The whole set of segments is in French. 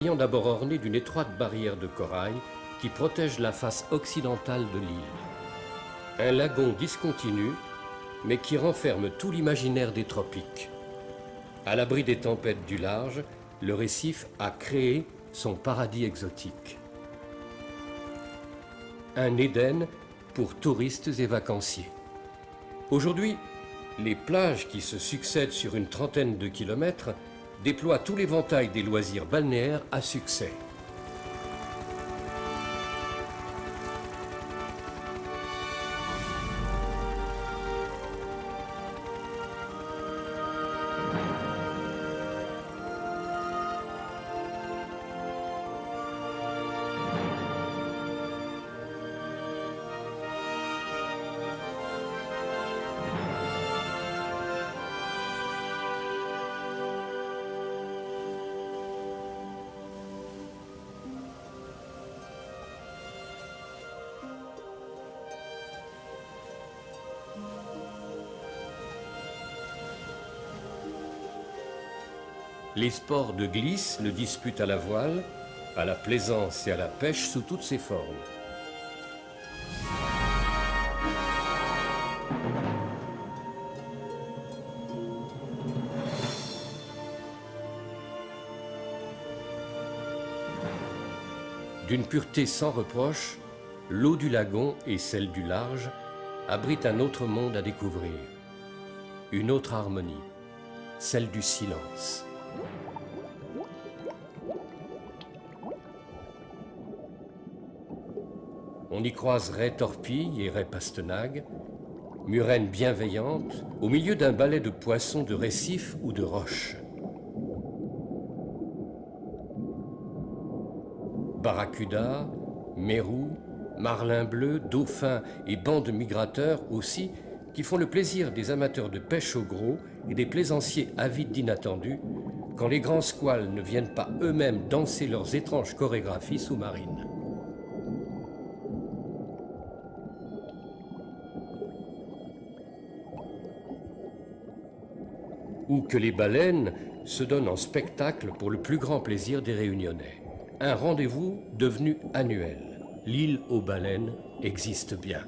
ayant d'abord orné d'une étroite barrière de corail qui protège la face occidentale de l'île. Un lagon discontinu, mais qui renferme tout l'imaginaire des tropiques. À l'abri des tempêtes du large, le récif a créé son paradis exotique. Un Éden pour touristes et vacanciers. Aujourd'hui, les plages qui se succèdent sur une trentaine de kilomètres déploie tout l'éventail des loisirs balnéaires à succès. Les sports de glisse le disputent à la voile, à la plaisance et à la pêche sous toutes ses formes. D'une pureté sans reproche, l'eau du lagon et celle du large abritent un autre monde à découvrir, une autre harmonie, celle du silence. On y croise raies torpilles et raies pastenagues, murènes bienveillantes, au milieu d'un balai de poissons de récifs ou de roches. Barracudas, mérous, marlins bleus, dauphins et bandes migrateurs aussi, qui font le plaisir des amateurs de pêche au gros et des plaisanciers avides d'inattendus, quand les grands squales ne viennent pas eux-mêmes danser leurs étranges chorégraphies sous-marines. Ou que les baleines se donnent en spectacle pour le plus grand plaisir des Réunionnais. Un rendez-vous devenu annuel. L'île aux baleines existe bien.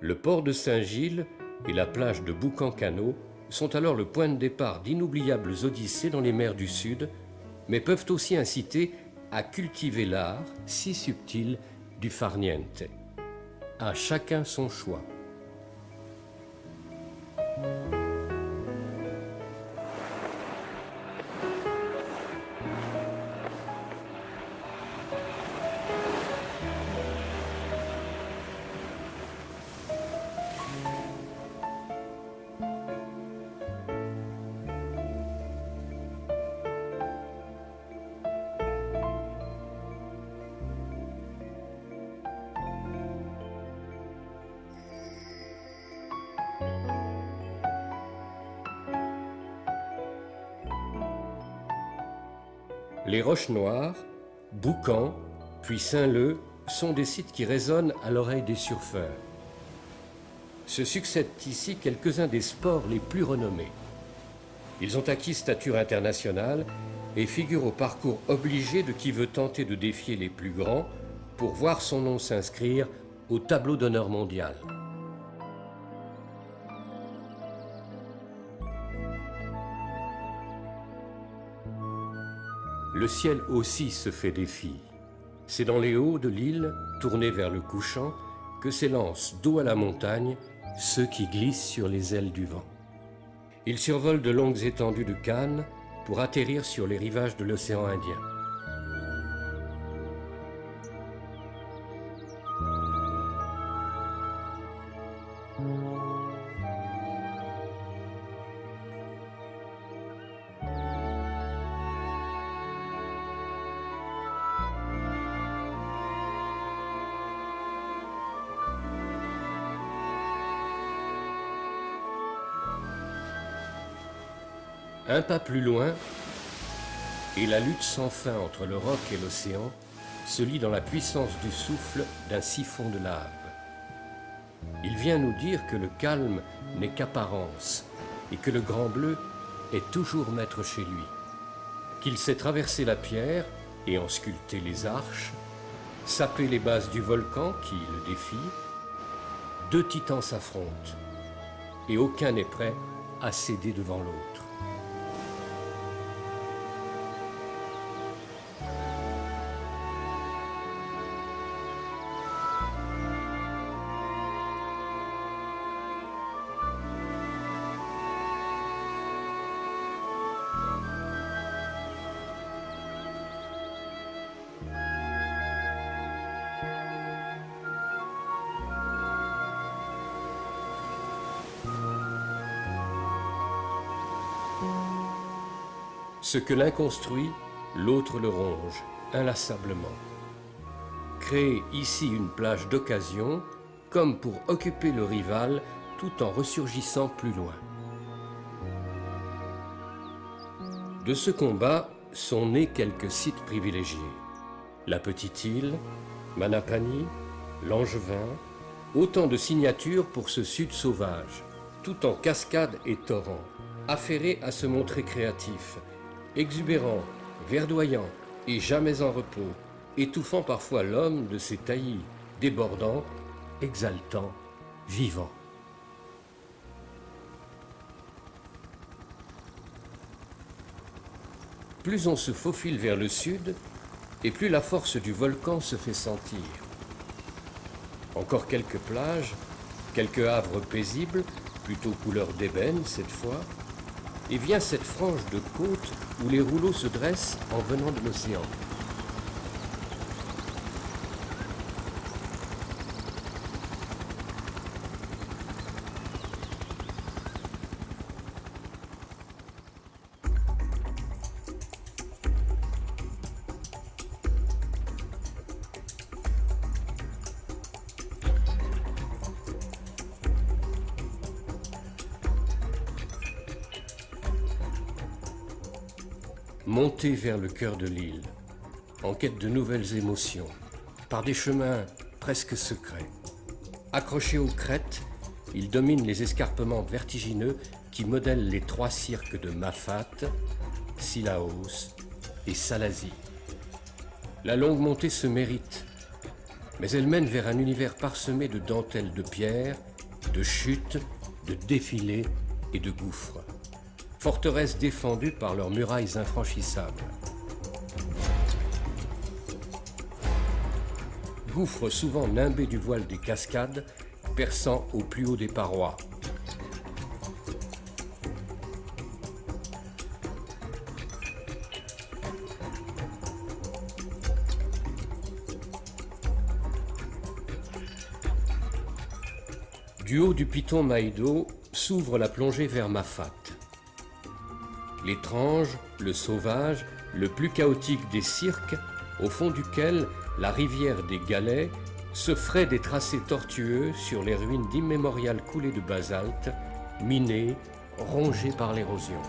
Le port de Saint-Gilles et la plage de Boucan-Canot sont alors le point de départ d'inoubliables odyssées dans les mers du Sud, mais peuvent aussi inciter à cultiver l'art si subtil du farniente. À chacun son choix. Les Roches Noires, Boucan, puis Saint-Leu sont des sites qui résonnent à l'oreille des surfeurs. Se succèdent ici quelques-uns des sports les plus renommés. Ils ont acquis stature internationale et figurent au parcours obligé de qui veut tenter de défier les plus grands pour voir son nom s'inscrire au tableau d'honneur mondial. Le ciel aussi se fait défi. C'est dans les hauts de l'île, tournés vers le couchant, que s'élancent dos à la montagne ceux qui glissent sur les ailes du vent. Ils survolent de longues étendues de Cannes pour atterrir sur les rivages de l'océan Indien. Un pas plus loin, et la lutte sans fin entre le roc et l'océan se lie dans la puissance du souffle d'un siphon de lave. Il vient nous dire que le calme n'est qu'apparence et que le Grand Bleu est toujours maître chez lui, qu'il sait traverser la pierre et en sculpter les arches, saper les bases du volcan qui le défie. Deux titans s'affrontent et aucun n'est prêt à céder devant l'autre. Ce que l'un construit, l'autre le ronge, inlassablement. Créer ici une plage d'occasion, comme pour occuper le rival, tout en ressurgissant plus loin. De ce combat sont nés quelques sites privilégiés. La Petite Île, Manapani, Langevin, autant de signatures pour ce sud sauvage, tout en cascades et torrents, affairés à se montrer créatifs, exubérant, verdoyant et jamais en repos, étouffant parfois l'homme de ses taillis, débordant, exaltant, vivant. Plus on se faufile vers le sud, et plus la force du volcan se fait sentir. Encore quelques plages, quelques havres paisibles, plutôt couleur d'ébène cette fois, et vient cette frange de côte où les rouleaux se dressent en venant de l'océan. Monter vers le cœur de l'île, en quête de nouvelles émotions, par des chemins presque secrets. Accrochés aux crêtes, il domine les escarpements vertigineux qui modèlent les trois cirques de Mafat, Sillaos et Salazie. La longue montée se mérite, mais elle mène vers un univers parsemé de dentelles de pierre, de chutes, de défilés et de gouffres. Forteresses défendues par leurs murailles infranchissables. Gouffres souvent nimbés du voile des cascades, perçant au plus haut des parois. Du haut du piton Maïdo s'ouvre la plongée vers Mafat. L'étrange, le sauvage, le plus chaotique des cirques, au fond duquel la rivière des Galets se ferait des tracés tortueux sur les ruines d'immémoriales coulées de basalte, minées, rongées par l'érosion.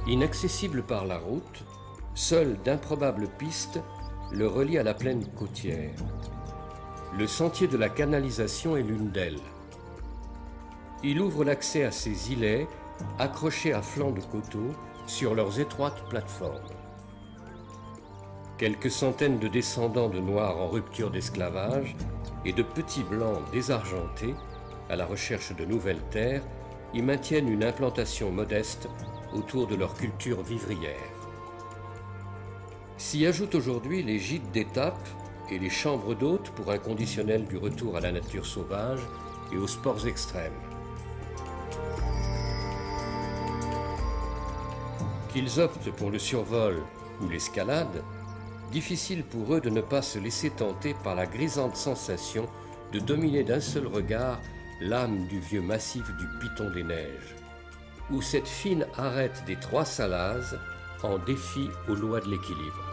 Inaccessible par la route, seules d'improbables pistes le relient à la plaine côtière. Le sentier de la canalisation est l'une d'elles. Il ouvre l'accès à ces îlets accrochés à flancs de coteaux sur leurs étroites plateformes. Quelques centaines de descendants de Noirs en rupture d'esclavage et de petits Blancs désargentés, à la recherche de nouvelles terres, y maintiennent une implantation modeste autour de leur culture vivrière. S'y ajoutent aujourd'hui les gîtes d'étape et les chambres d'hôtes pour un conditionnel du retour à la nature sauvage et aux sports extrêmes. Qu'ils optent pour le survol ou l'escalade, difficile pour eux de ne pas se laisser tenter par la grisante sensation de dominer d'un seul regard l'âme du vieux massif du Piton des Neiges, où cette fine arête des Trois Salazes en défie aux lois de l'équilibre.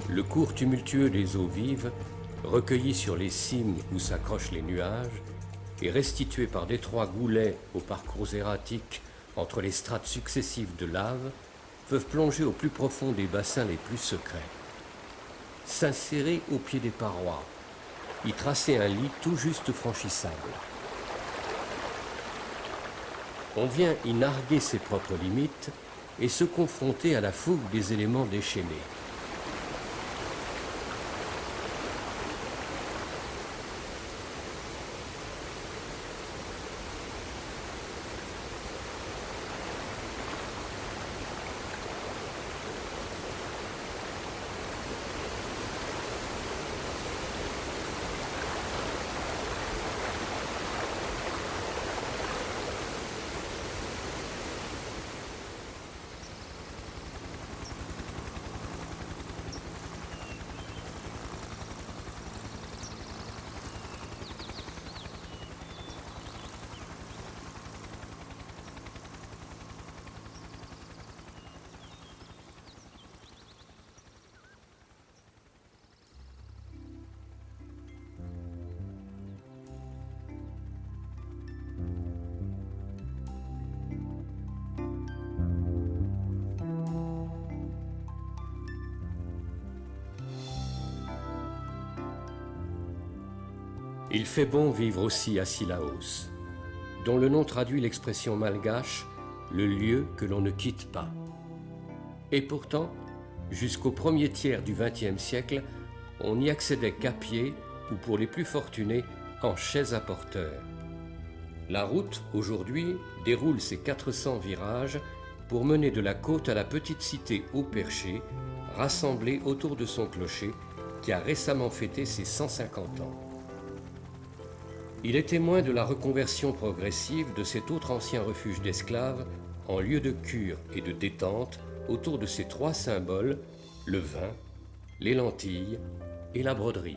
le cours tumultueux des eaux vives, recueilli sur les cimes où s'accrochent les nuages, et restitué par d'étroits goulets au parcours erratique entre les strates successives de lave, peuvent plonger au plus profond des bassins les plus secrets, s'insérer au pied des parois, y tracer un lit tout juste franchissable. On vient y narguer ses propres limites et se confronter à la fougue des éléments déchaînés. Il fait bon vivre aussi à Cilaos, dont le nom traduit l'expression malgache « le lieu que l'on ne quitte pas ». Et pourtant, jusqu'au premier tiers du XXe siècle, on n'y accédait qu'à pied ou pour les plus fortunés en chaise à porteur. La route, aujourd'hui, déroule ses 400 virages pour mener de la côte à la petite cité Haut Perché, rassemblée autour de son clocher, qui a récemment fêté ses 150 ans. Il est témoin de la reconversion progressive de cet autre ancien refuge d'esclaves en lieu de cure et de détente autour de ces trois symboles, le vin, les lentilles et la broderie.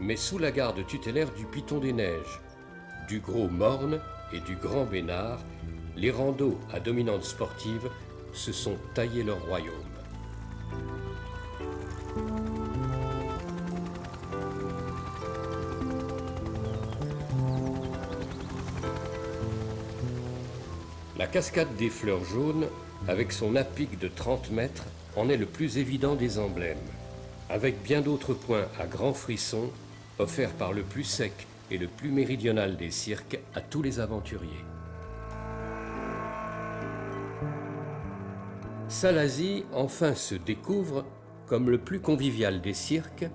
Mais sous la garde tutélaire du Piton des Neiges, du Gros Morne et du Grand Bénard, les randos à dominante sportive se sont taillés leur royaume. La cascade des Fleurs Jaunes, avec son à-pic de 30 mètres, en est le plus évident des emblèmes, avec bien d'autres points à grands frissons offert par le plus sec et le plus méridional des cirques à tous les aventuriers. Salazie enfin se découvre comme le plus convivial des cirques,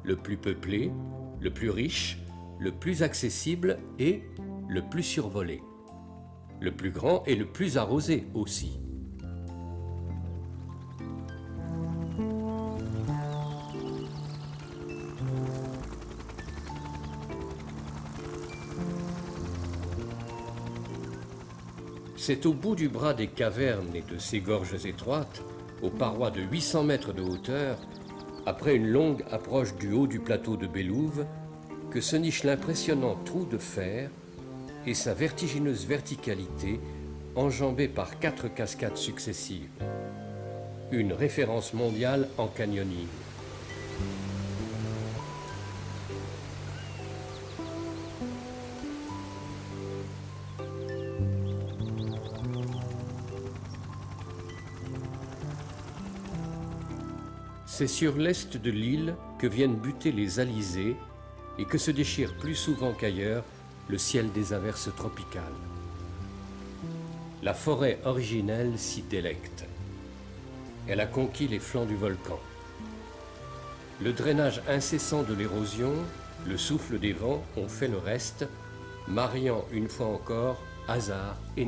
le plus peuplé, le plus riche, le plus accessible et le plus survolé, le plus grand et le plus arrosé aussi. C'est au bout du bras des cavernes et de ces gorges étroites, aux parois de 800 mètres de hauteur, après une longue approche du haut du plateau de Bélouve, que se niche l'impressionnant trou de fer et sa vertigineuse verticalité enjambée par 4 cascades successives. Une référence mondiale en canyoning. C'est sur l'est de l'île que viennent buter les alizés et que se déchire plus souvent qu'ailleurs le ciel des averses tropicales. La forêt originelle s'y délecte. Elle a conquis les flancs du volcan. Le drainage incessant de l'érosion, le souffle des vents ont fait le reste, mariant une fois encore hasard et